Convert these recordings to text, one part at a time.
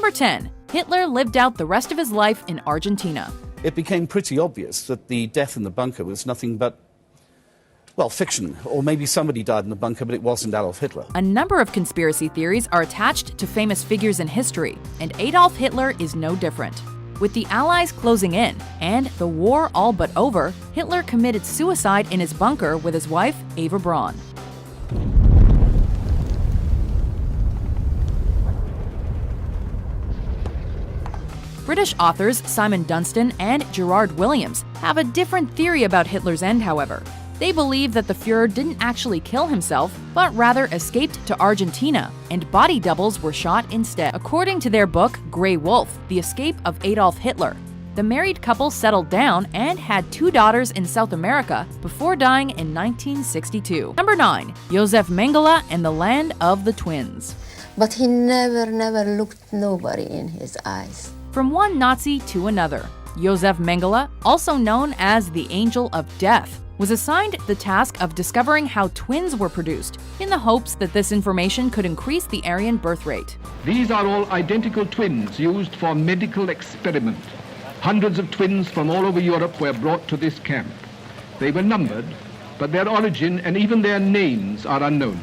Number 10. Hitler lived out the rest of his life in Argentina. It became pretty obvious that the death in the bunker was nothing but, well, fiction. Or maybe somebody died in the bunker, but it wasn't Adolf Hitler. A number of conspiracy theories are attached to famous figures in history, and Adolf Hitler is no different. With the Allies closing in and the war all but over, Hitler committed suicide in his bunker with his wife, Eva Braun. British authors Simon Dunstan and Gerard Williams have a different theory about Hitler's end, however. They believe that the Führer didn't actually kill himself, but rather escaped to Argentina, and body doubles were shot instead. According to their book, Grey Wolf, The Escape of Adolf Hitler, the married couple settled down and had 2 daughters in South America before dying in 1962. Number 9. Josef Mengele and the Land of the Twins. But he never looked nobody in his eyes. From one Nazi to another, Josef Mengele, also known as the Angel of Death, was assigned the task of discovering how twins were produced, in the hopes that this information could increase the Aryan birth rate. These are all identical twins used for medical experiment. Hundreds of twins from all over Europe were brought to this camp. They were numbered, but their origin and even their names are unknown.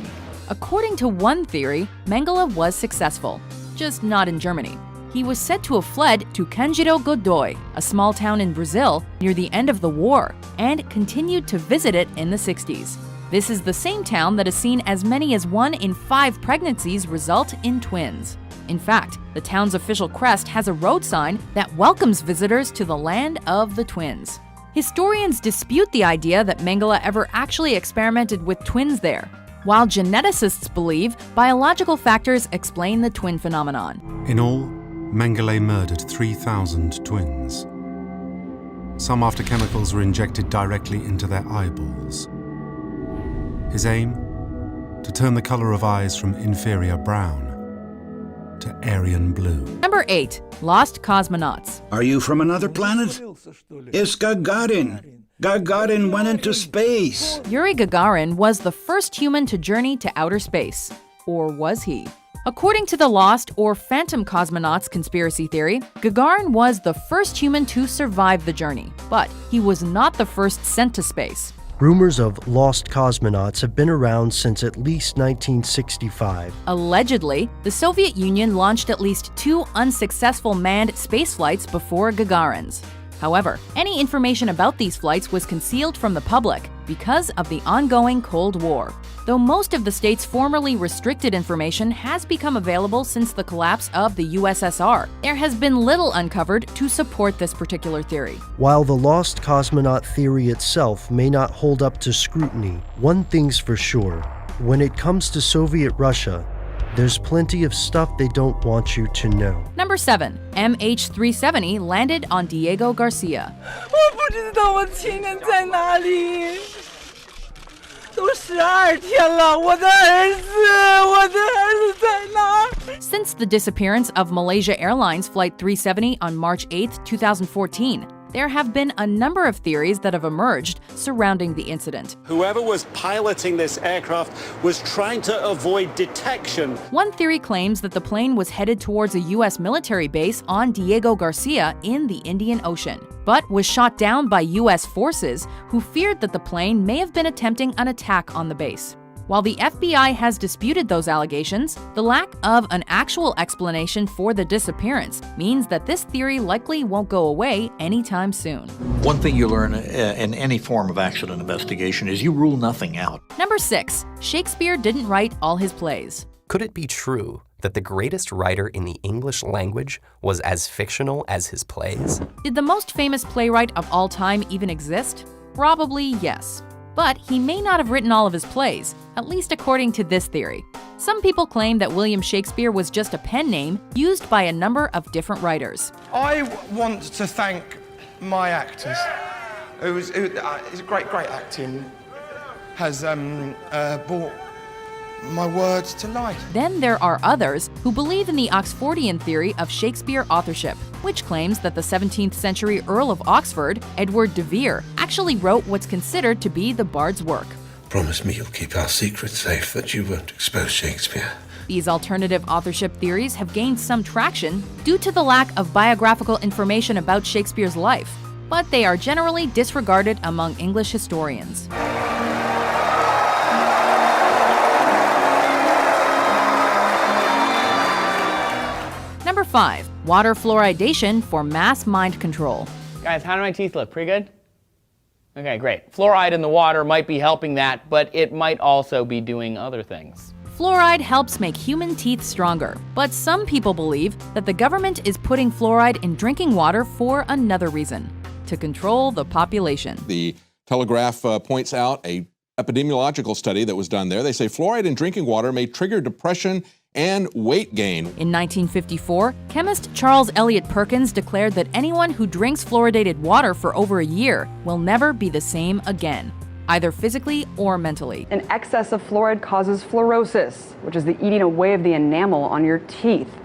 According to one theory, Mengele was successful, just not in Germany. He was said to have fled to Candido Godoy, a small town in Brazil near the end of the war, and continued to visit it in the 60s. This is the same town that has seen as many as 1 in 5 pregnancies result in twins. In fact, the town's official crest has a road sign that welcomes visitors to the land of the twins. Historians dispute the idea that Mengele ever actually experimented with twins there, while geneticists believe biological factors explain the twin phenomenon. In all, Mengele murdered 3,000 twins. Some after chemicals were injected directly into their eyeballs. His aim? To turn the color of eyes from inferior brown to Aryan blue. Number 8. Lost Cosmonauts. Are you from another planet? It's Gagarin. Gagarin went into space. Yuri Gagarin was the first human to journey to outer space. Or was he? According to the lost or phantom cosmonauts conspiracy theory, Gagarin was the first human to survive the journey, but he was not the first sent to space. Rumors of lost cosmonauts have been around since at least 1965. Allegedly, the Soviet Union launched at least 2 unsuccessful manned space flights before Gagarin's. However, any information about these flights was concealed from the public because of the ongoing Cold War. Though most of the state's formerly restricted information has become available since the collapse of the USSR, there has been little uncovered to support this particular theory. While the lost cosmonaut theory itself may not hold up to scrutiny, one thing's for sure: when it comes to Soviet Russia, there's plenty of stuff they don't want you to know. Number 7. MH370 landed on Diego Garcia. Since the disappearance of Malaysia Airlines Flight 370 on March 8, 2014, there have been a number of theories that have emerged surrounding the incident. Whoever was piloting this aircraft was trying to avoid detection. One theory claims that the plane was headed towards a U.S. military base on Diego Garcia in the Indian Ocean, but was shot down by U.S. forces who feared that the plane may have been attempting an attack on the base. While the FBI has disputed those allegations, the lack of an actual explanation for the disappearance means that this theory likely won't go away anytime soon. One thing you learn in any form of accident investigation is you rule nothing out. Number 6. Shakespeare didn't write all his plays. Could it be true that the greatest writer in the English language was as fictional as his plays? Did the most famous playwright of all time even exist? Probably yes. But he may not have written all of his plays, at least according to this theory. Some people claim that William Shakespeare was just a pen name used by a number of different writers. I want to thank my actors. It's great acting has brought my words to life. Then there are others who believe in the Oxfordian theory of Shakespeare authorship, which claims that the 17th century Earl of Oxford, Edward de Vere, actually wrote what's considered to be the Bard's work. Promise me you'll keep our secret safe, that you won't expose Shakespeare These alternative authorship theories have gained some traction due to the lack of biographical information about Shakespeare's life, but they are generally disregarded among English historians. Number 5. Water fluoridation for mass mind control. Guys, how do my teeth look? Pretty good? Okay, great. Fluoride in the water might be helping that, but it might also be doing other things. Fluoride helps make human teeth stronger, but some people believe that the government is putting fluoride in drinking water for another reason: to control the population. The Telegraph points out a epidemiological study that was done there. They say fluoride in drinking water may trigger depression and weight gain. In 1954, chemist Charles Eliot Perkins declared that anyone who drinks fluoridated water for over a year will never be the same again, either physically or mentally. An excess of fluoride causes fluorosis, which is the eating away of the enamel on your teeth.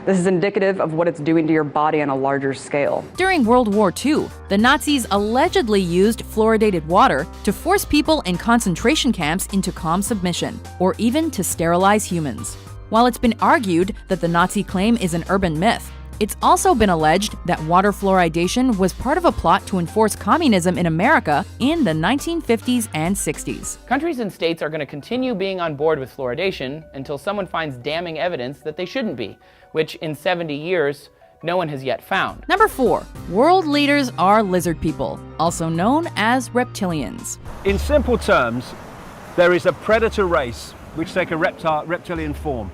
This is indicative of what it's doing to your body on a larger scale. During World War II, the Nazis allegedly used fluoridated water to force people in concentration camps into calm submission, or even to sterilize humans. While it's been argued that the Nazi claim is an urban myth, it's also been alleged that water fluoridation was part of a plot to enforce communism in America in the 1950s and 60s. Countries and states are going to continue being on board with fluoridation until someone finds damning evidence that they shouldn't be, which in 70 years, no one has yet found. Number 4. World leaders are lizard people, also known as reptilians. In simple terms, there is a predator race which take a reptilian form.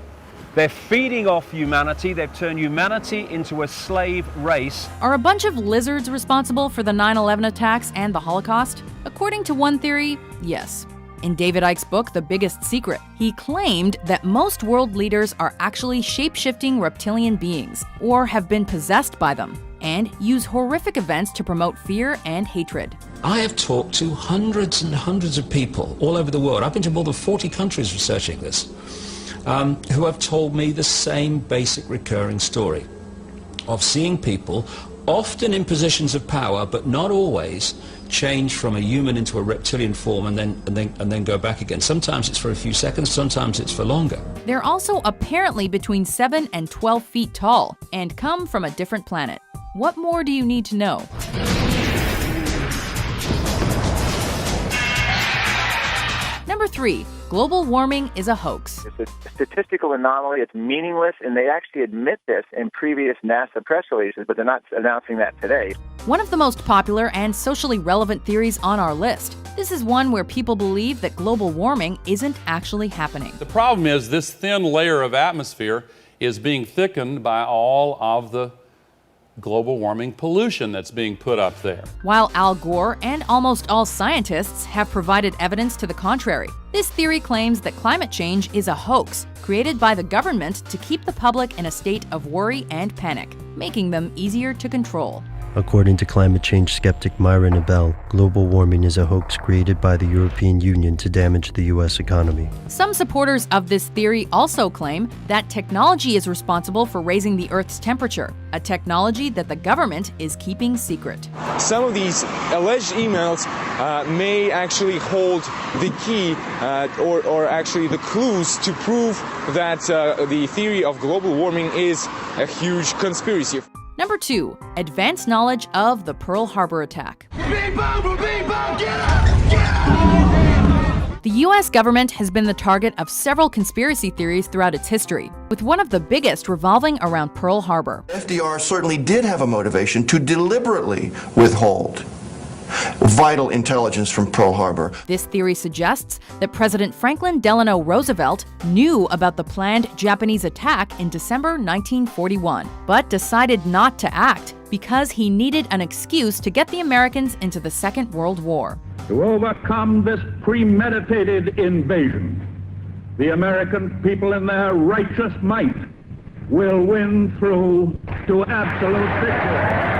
They're feeding off humanity. They've turned humanity into a slave race. Are a bunch of lizards responsible for the 9/11 attacks and the Holocaust? According to one theory, yes. In David Icke's book, The Biggest Secret, he claimed that most world leaders are actually shape-shifting reptilian beings, or have been possessed by them, and use horrific events to promote fear and hatred. I have talked to hundreds and hundreds of people all over the world. I've been to more than 40 countries researching this. Who have told me the same basic recurring story of seeing people, often in positions of power, but not always, change from a human into a reptilian form and then go back again. Sometimes it's for a few seconds, sometimes it's for longer. They're also apparently between 7 and 12 feet tall and come from a different planet. What more do you need to know? Number 3. Global warming is a hoax. It's a statistical anomaly. It's meaningless, and they actually admit this in previous NASA press releases, but they're not announcing that today. One of the most popular and socially relevant theories on our list. This is one where people believe that global warming isn't actually happening. The problem is this thin layer of atmosphere is being thickened by all of the global warming pollution that's being put up there. While Al Gore and almost all scientists have provided evidence to the contrary, this theory claims that climate change is a hoax created by the government to keep the public in a state of worry and panic, making them easier to control. According to climate change skeptic Myra Nabel, global warming is a hoax created by the European Union to damage the U.S. economy. Some supporters of this theory also claim that technology is responsible for raising the Earth's temperature, a technology that the government is keeping secret. Some of these alleged emails may actually hold the key or actually the clues to prove that the theory of global warming is a huge conspiracy. Number 2. Advanced knowledge of the Pearl Harbor attack. The U.S. government has been the target of several conspiracy theories throughout its history, with one of the biggest revolving around Pearl Harbor. FDR certainly did have a motivation to deliberately withhold vital intelligence from Pearl Harbor. This theory suggests that President Franklin Delano Roosevelt knew about the planned Japanese attack in December 1941, but decided not to act because he needed an excuse to get the Americans into the Second World War. To overcome this premeditated invasion, the American people in their righteous might will win through to absolute victory.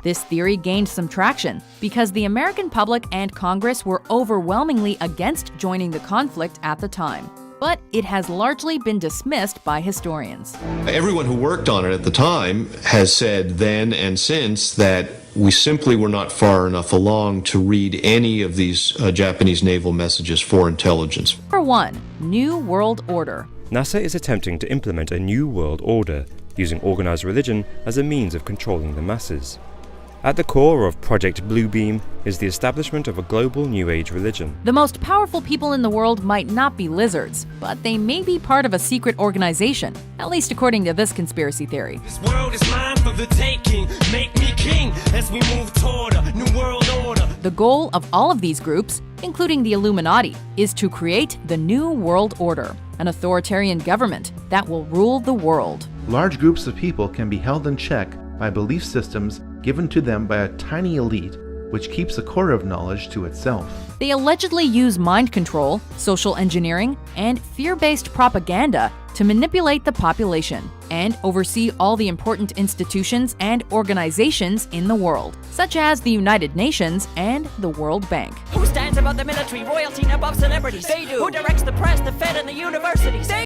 This theory gained some traction because the American public and Congress were overwhelmingly against joining the conflict at the time. But it has largely been dismissed by historians. Everyone who worked on it at the time has said then and since that we simply were not far enough along to read any of these Japanese naval messages for intelligence. Number 1. New World Order. NASA is attempting to implement a new world order, using organized religion as a means of controlling the masses. At the core of Project Bluebeam is the establishment of a global New Age religion. The most powerful people in the world might not be lizards, but they may be part of a secret organization, at least according to this conspiracy theory. This world is mine for the taking. Make me king as we move toward a new world order. The goal of all of these groups, including the Illuminati, is to create the New World Order, an authoritarian government that will rule the world. Large groups of people can be held in check by belief systems given to them by a tiny elite, which keeps a core of knowledge to itself. They allegedly use mind control, social engineering, and fear-based propaganda to manipulate the population and oversee all the important institutions and organizations in the world, such as the United Nations and the World Bank. Who stands above the military, royalty and above celebrities? They do. Who directs the press, the Fed, and the universities? They